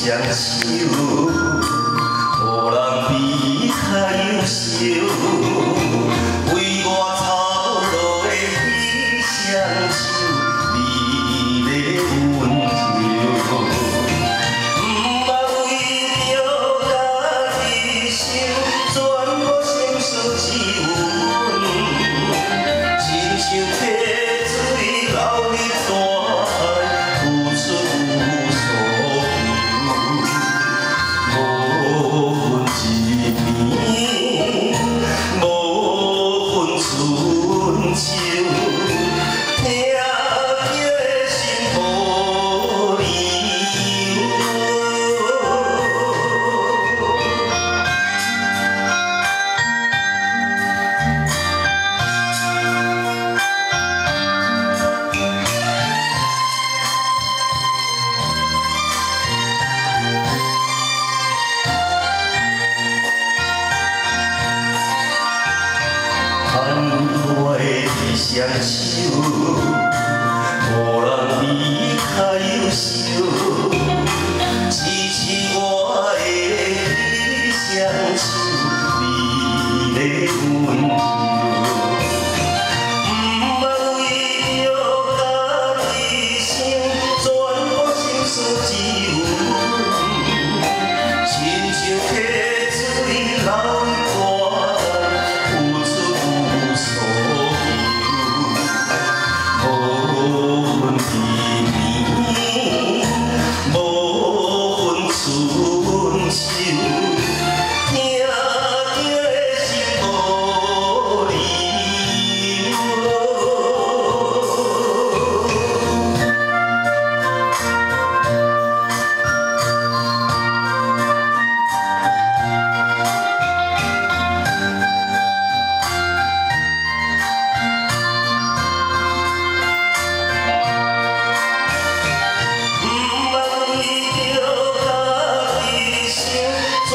双手，无人比较优秀，为我操劳的彼双手，美丽温柔。毋捌为着家己想，全部心思只有阮，亲像溪水流入大海，付出无所求，无分一片，无分春秋。 听叫的心无理牵我的双手，无人比较优秀，支持我的双手，美丽温柔。毋捌为着家己想，全部心思只有阮，亲像溪水流入大海，付出无所求，无分天边，无分春秋，听着的心无理由。 毋捌为着家己想，全